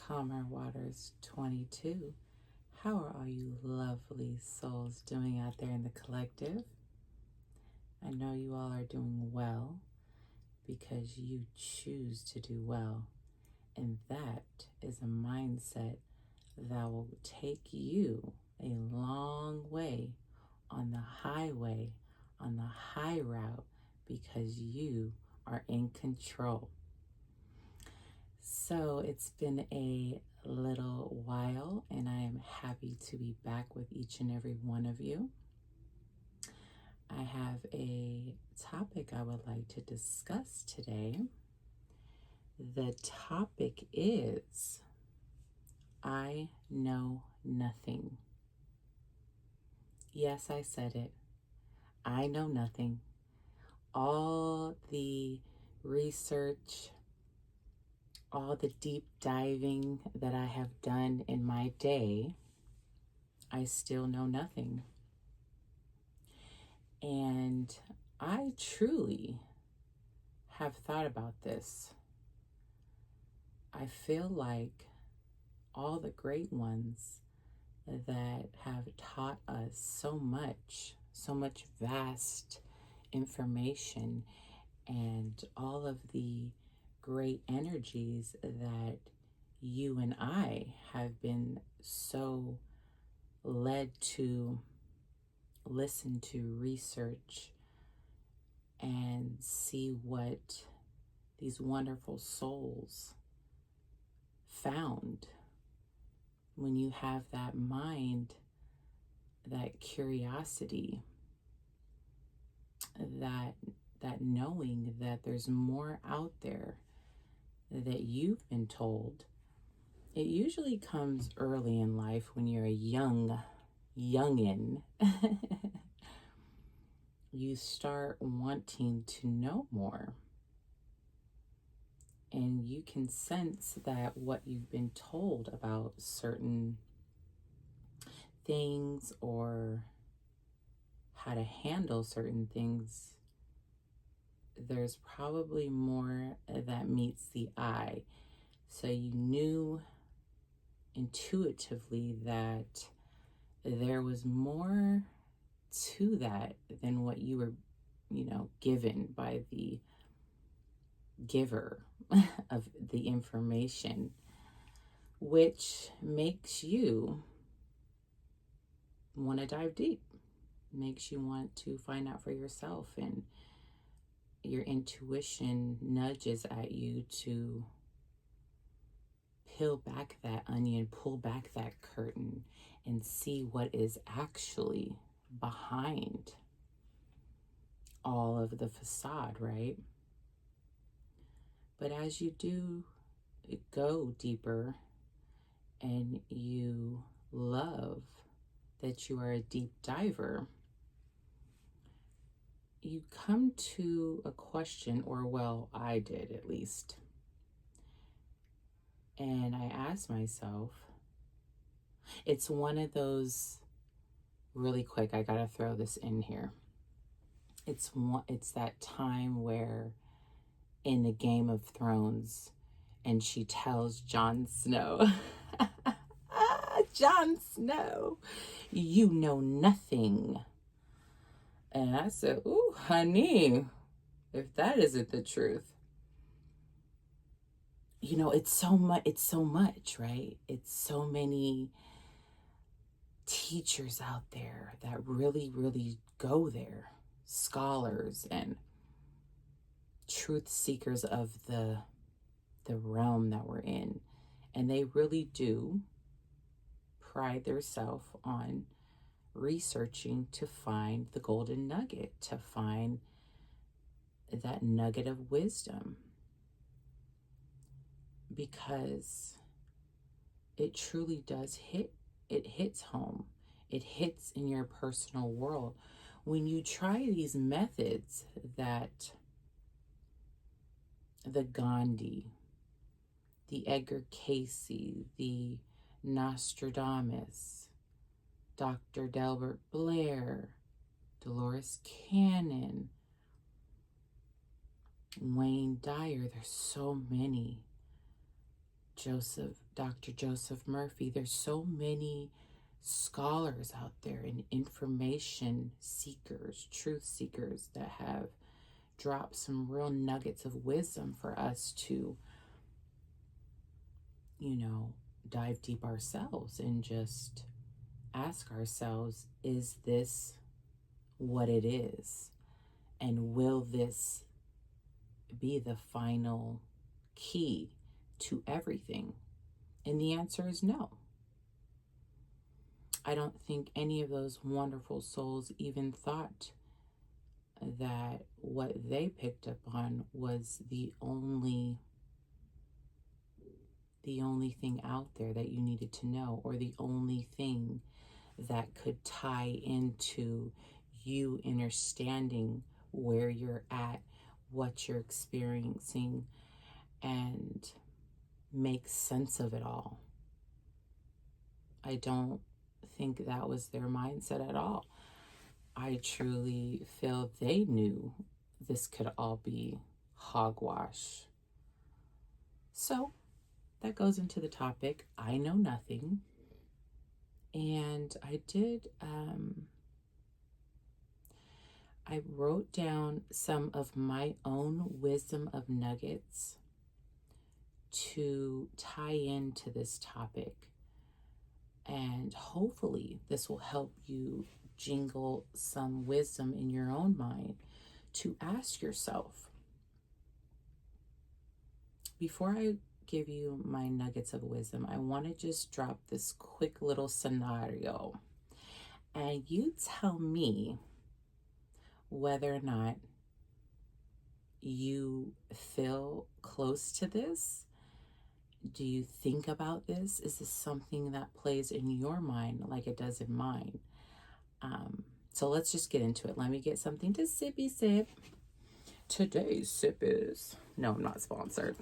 Calmer Waters 22. How are all you lovely souls doing out there in the collective? I know you all are doing well because you choose to do well. And that is a mindset that will take you a long way on the highway, on the high route, because you are in control. So it's been a little while, and I am happy to be back with each and every one of you. I have a topic I would like to discuss today. The topic is I know nothing. Yes, I said it. I know nothing. All the research, all the deep diving that I have done in my day, I still know nothing. And I truly have thought about this. I feel like all the great ones that have taught us so much vast information, and all of the great energies that you and I have been so led to listen to, research, and see what these wonderful souls found. When you have that mind, that curiosity, that knowing that there's more out there that you've been told, it usually comes early in life when you're a youngin. You start wanting to know more. And you can sense that what you've been told about certain things or how to handle certain things, there's probably more that meets the eye. So you knew intuitively that there was more to that than what you were, given by the giver of the information, which makes you want to dive deep, makes you want to find out for yourself, and your intuition nudges at you to peel back that onion, pull back that curtain, and see what is actually behind all of the facade, right? But as you do go deeper and you love that you are a deep diver, you come to a question, or well, I did at least. And I asked myself, it's one of those, really quick, I gotta throw this in here. It's that time where in the Game of Thrones, and she tells Jon Snow, Jon Snow, you know nothing. And I said, ooh, honey, if that isn't the truth. It's so much, right? It's so many teachers out there that really, really go there, scholars and truth seekers of the realm that we're in. And they really do pride themselves on researching to find the golden nugget, to find that nugget of wisdom, because it truly does hits home. It hits in your personal world. When you try these methods that the Gandhi, the Edgar Cayce, the Nostradamus, Dr. Delbert Blair, Dolores Cannon, Wayne Dyer, there's so many Dr. Joseph Murphy. There's so many scholars out there and information seekers, truth seekers that have dropped some real nuggets of wisdom for us to, dive deep ourselves and just ask ourselves, is this what it is? And will this be the final key to everything? And the answer is no. I don't think any of those wonderful souls even thought that what they picked up on was the only thing out there that you needed to know, or the only thing that could tie into you understanding where you're at, what you're experiencing, and make sense of it all. I don't think that was their mindset at all. I truly feel they knew this could all be hogwash. So that goes into the topic, I know nothing. And I did, I wrote down some of my own wisdom of nuggets to tie into this topic. And hopefully this will help you jingle some wisdom in your own mind to ask yourself. Before I give you my nuggets of wisdom, I want to just drop this quick little scenario. And you tell me whether or not you feel close to this. Do you think about this? Is this something that plays in your mind like it does in mine? So let's just get into it. Let me get something to sippy sip. Today's sip is... No, I'm not sponsored.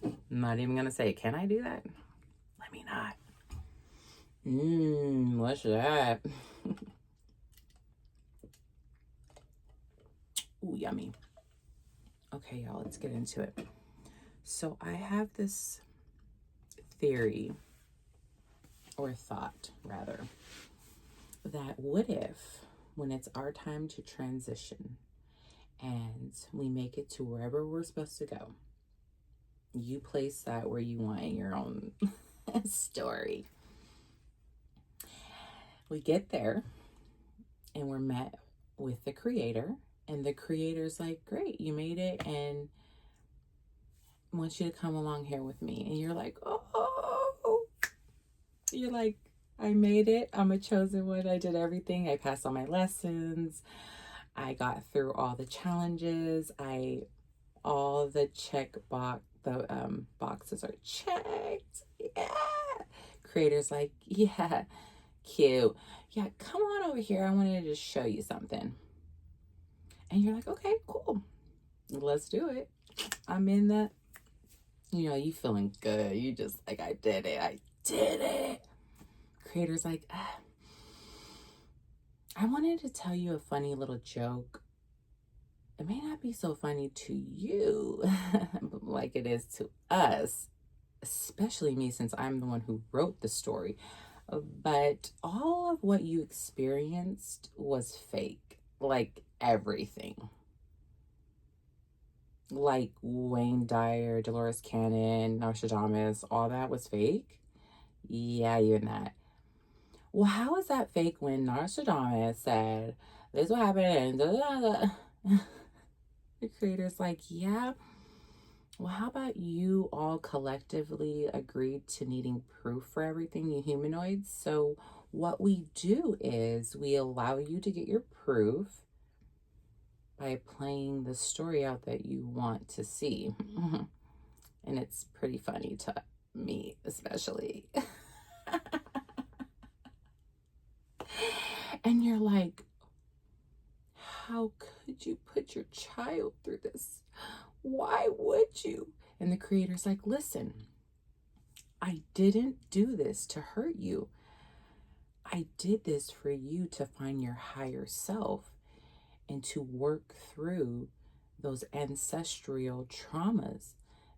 I'm not even going to say, can I do that? Let me not. What's that? Ooh, yummy. Okay, y'all, let's get into it. So I have this theory, or thought rather, that what if when it's our time to transition and we make it to wherever we're supposed to go, you place that where you want in your own story. We get there and we're met with the creator, and the creator's like, great, you made it, and I want you to come along here with me. And you're like, you're like, I made it. I'm a chosen one. I did everything. I passed all my lessons. I got through all the challenges. All the boxes are checked. Yeah. Creator's like, yeah, cute. Yeah, come on over here. I wanted to just show you something. And you're like, okay, cool. Let's do it. I'm in that. You feeling good. You just like, I did it. I did it. Creator's like, I wanted to tell you a funny little joke. It may not be so funny to you like it is to us, especially me since I'm the one who wrote the story. But all of what you experienced was fake, like everything. Like Wayne Dyer, Dolores Cannon, Nostradamus, all that was fake? Yeah, even that. Well, how is that fake when Nostradamus said, this will happen and da, da, da. The creator's like, yeah. Well, how about you all collectively agreed to needing proof for everything, you humanoids? So what we do is we allow you to get your proof by playing the story out that you want to see. And it's pretty funny to me, especially. And you're like, how could you put your child through this? Why would you? And the creator's like, listen, I didn't do this to hurt you. I did this for you to find your higher self and to work through those ancestral traumas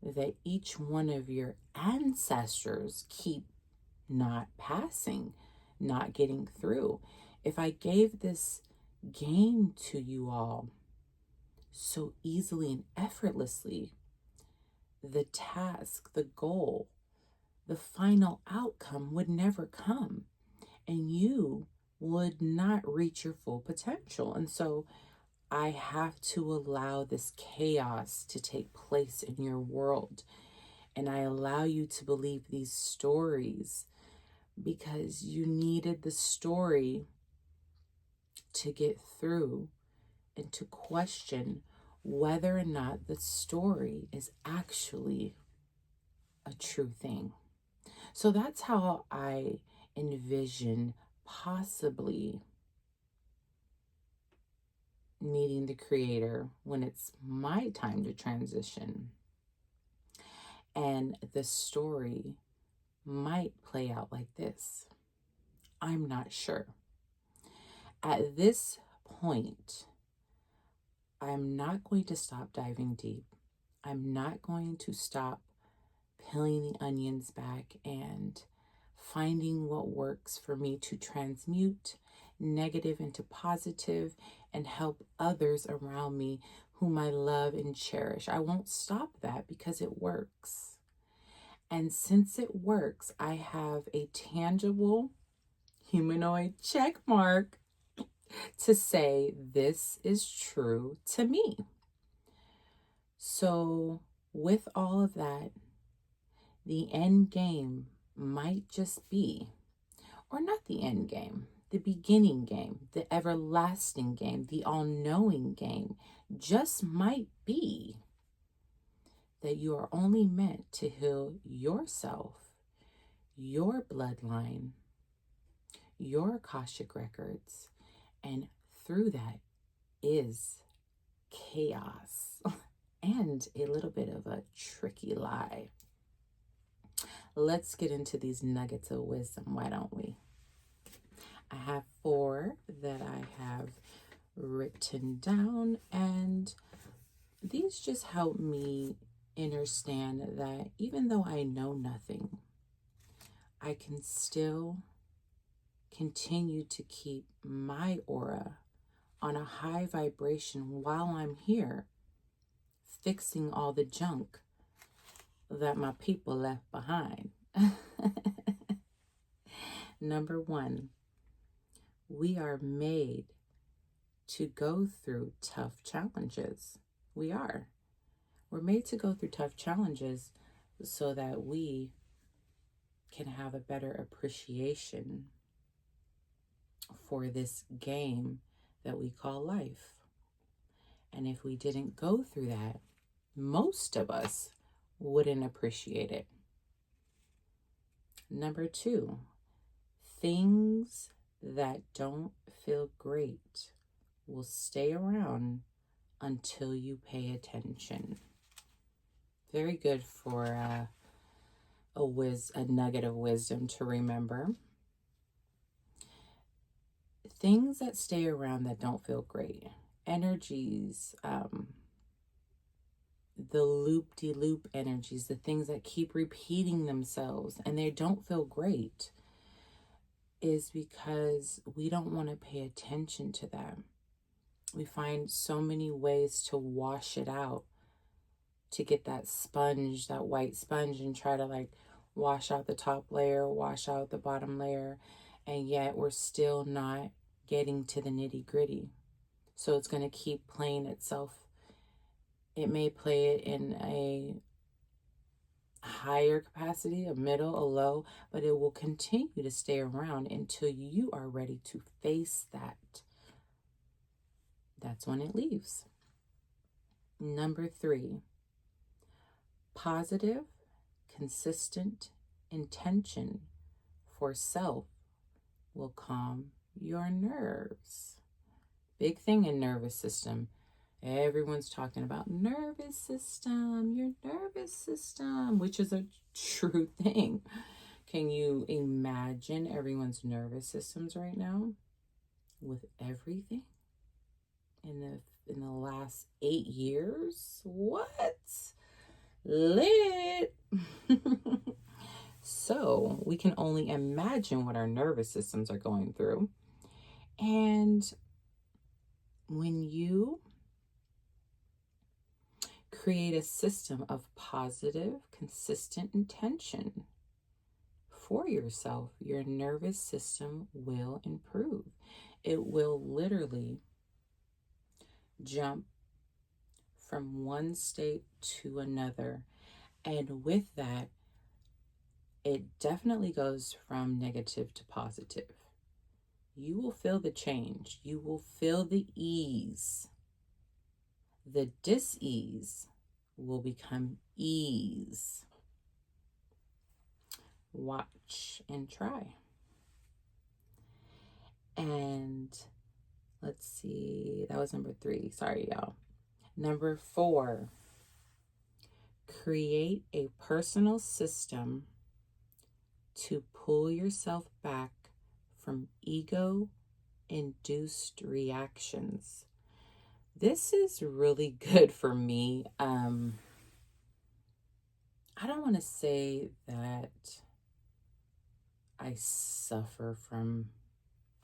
that each one of your ancestors keep not passing, not getting through. If I gave this game to you all so easily and effortlessly, the task, the goal, the final outcome would never come, and you would not reach your full potential. And so I have to allow this chaos to take place in your world. And I allow you to believe these stories because you needed the story to get through and to question whether or not the story is actually a true thing. So that's how I envision possibly meeting the Creator when it's my time to transition. And the story might play out like this. I'm not sure. At this point, I'm not going to stop diving deep. I'm not going to stop peeling the onions back and finding what works for me to transmute negative into positive and help others around me whom I love and cherish. I won't stop that because it works. And since it works, I have a tangible humanoid check mark to say this is true to me. So with all of that, the end game might just be, or not the end game, the beginning game, the everlasting game, the all-knowing game just might be that you are only meant to heal yourself, your bloodline, your Akashic records, and through that is chaos and a little bit of a tricky lie. Let's get into these nuggets of wisdom, why don't we? I have 4 that I have written down, and these just help me understand that even though I know nothing, I can still continue to keep my aura on a high vibration while I'm here fixing all the junk that my people left behind. Number 1, we are made to go through tough challenges. We are. We're made to go through tough challenges so that we can have a better appreciation for this game that we call life. And if we didn't go through that, most of us wouldn't appreciate it. Number 2, things that don't feel great will stay around until you pay attention. Very good for a nugget of wisdom to remember. Things that stay around that don't feel great, energies, the loop-de-loop energies, the things that keep repeating themselves and they don't feel great, is because we don't want to pay attention to them. We find so many ways to wash it out, to get that sponge, that white sponge, and try to like wash out the top layer, wash out the bottom layer, and yet we're still not getting to the nitty-gritty. So it's going to keep playing itself. It may play it in a higher capacity, a middle, a low, but it will continue to stay around until you are ready to face that. That's when it leaves. Number 3, positive, consistent intention for self will calm your nerves. Big thing in nervous system. Everyone's talking about nervous system, your nervous system, which is a true thing. Can you imagine everyone's nervous systems right now with everything in the last 8 years? What? lit. So we can only imagine what our nervous systems are going through. And when you create a system of positive, consistent intention for yourself, your nervous system will improve. It will literally jump from one state to another. And with that, it definitely goes from negative to positive. You will feel the change. You will feel the ease. The dis-ease will become ease. Watch and try. And let's see, that was number 3. Sorry, y'all. Number 4, create a personal system to pull yourself back from ego-induced reactions. This is really good for me. I don't want to say that I suffer from,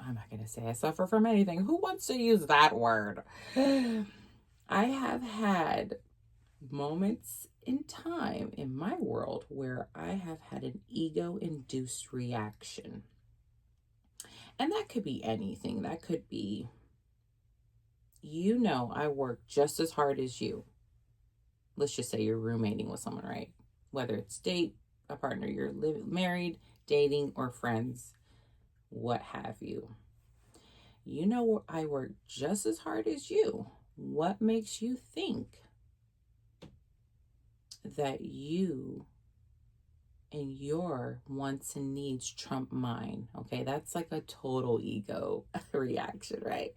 I'm not going to say I suffer from anything. Who wants to use that word? I have had moments in time in my world where I have had an ego-induced reaction. And that could be anything. That could be, I work just as hard as you. Let's just say you're roommating with someone, right? Whether it's date, a partner, you're married, dating, or friends, what have you. I work just as hard as you. What makes you think that you and your wants and needs trump mine? Okay, that's like a total ego reaction, right?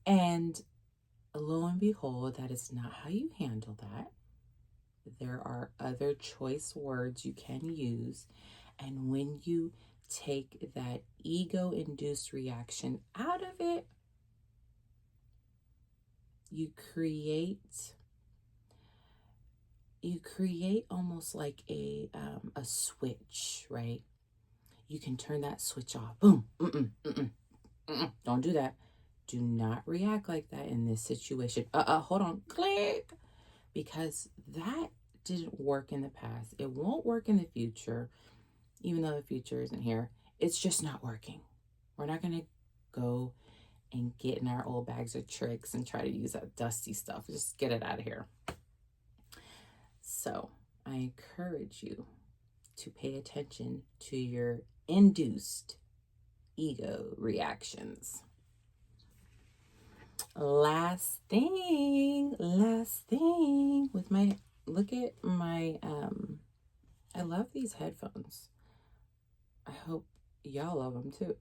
And lo and behold, that is not how you handle that. There are other choice words you can use. And when you take that ego-induced reaction out of it, you create almost like a switch, right? You can turn that switch off. Boom. Don't do that. Do not react like that in this situation. Hold on. Click. Because that didn't work in the past. It won't work in the future, even though the future isn't here. It's just not working. We're not going to go and get in our old bags of tricks and try to use that dusty stuff. Just get it out of here. So I encourage you to pay attention to your induced ego reactions. Last thing with my, look at my, I love these headphones. I hope y'all love them too.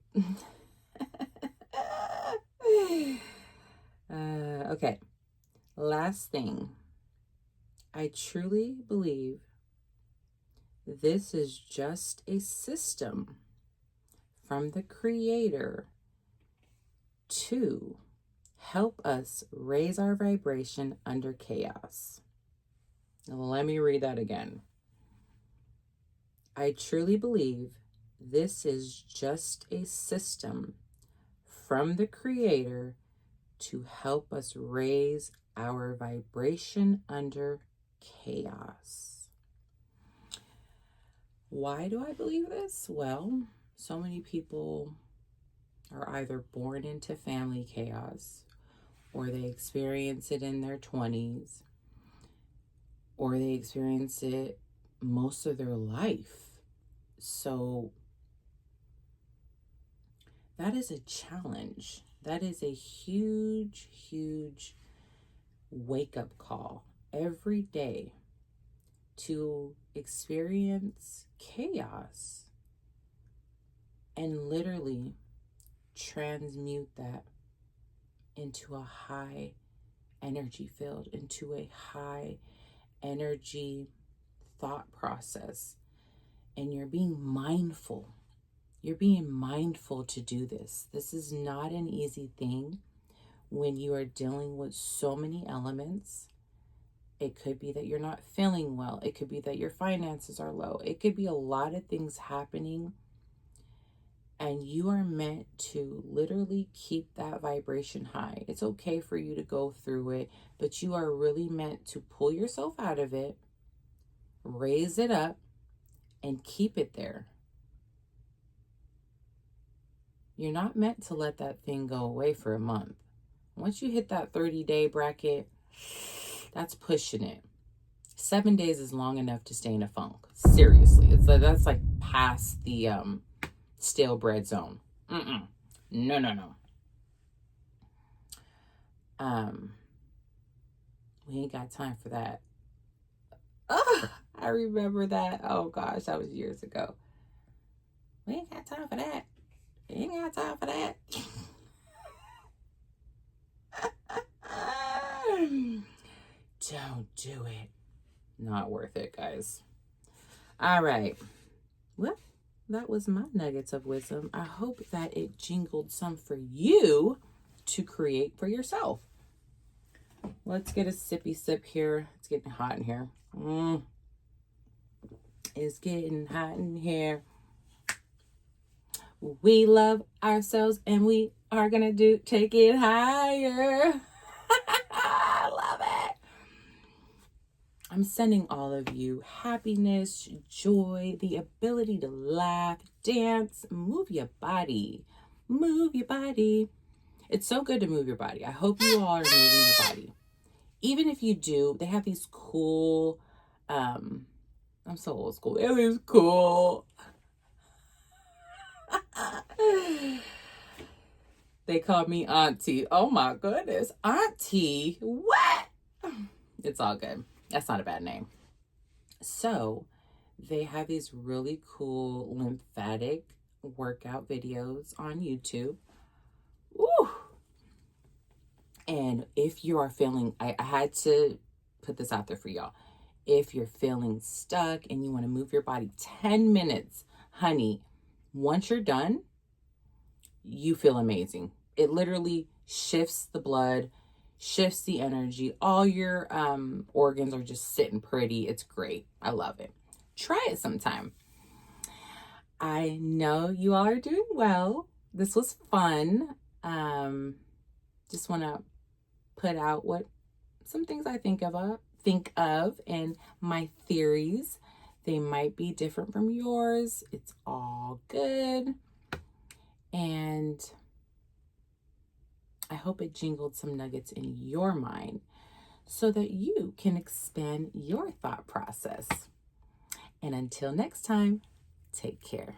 Okay. Last thing. I truly believe this is just a system from the Creator to help us raise our vibration under chaos. Let me read that again. I truly believe this is just a system from the Creator to help us raise our vibration under chaos. Why do I believe this? Well, so many people are either born into family chaos, or they experience it in their 20s, or they experience it most of their life. So that is a challenge. That is a huge, huge wake-up call every day to experience chaos and literally transmute that into a high energy field, into a high energy thought process. And you're being mindful. You're being mindful to do this. This is not an easy thing when you are dealing with so many elements It could be that you're not feeling well. It could be that your finances are low. It could be a lot of things happening. And you are meant to literally keep that vibration high. It's okay for you to go through it, but you are really meant to pull yourself out of it, raise it up, and keep it there. You're not meant to let that thing go away for a month. Once you hit that 30-day bracket, that's pushing it. 7 days is long enough to stay in a funk. Seriously. That's like past the stale bread zone. No. We ain't got time for that. Oh, I remember that. Oh gosh, that was years ago. We ain't got time for that. We ain't got time for that. Don't do it. Not worth it, guys. All right. Well, that was my nuggets of wisdom. I hope that it jingled some for you to create for yourself. Let's get a sippy sip here. It's getting hot in here. It's getting hot in here. We love ourselves and we are going to take it higher. I love it. I'm sending all of you happiness, joy, the ability to laugh, dance, move your body. Move your body. It's so good to move your body. I hope you all are moving your body. Even if you do, they have these cool, I'm so old school. It is cool. They call me Auntie. Oh my goodness. Auntie? What? It's all good. That's not a bad name. So they have these really cool lymphatic workout videos on YouTube. Woo! And if you are feeling, I had to put this out there for y'all. If you're feeling stuck and you want to move your body 10 minutes, honey, once you're done, you feel amazing. It literally shifts the blood, shifts the energy. All your organs are just sitting pretty. It's great. I love it. Try it sometime. I know you all are doing well. This was fun. Just want to put out what some things I think of and my theories. They might be different from yours. It's all good. And I hope it jingled some nuggets in your mind so that you can expand your thought process. And until next time, take care.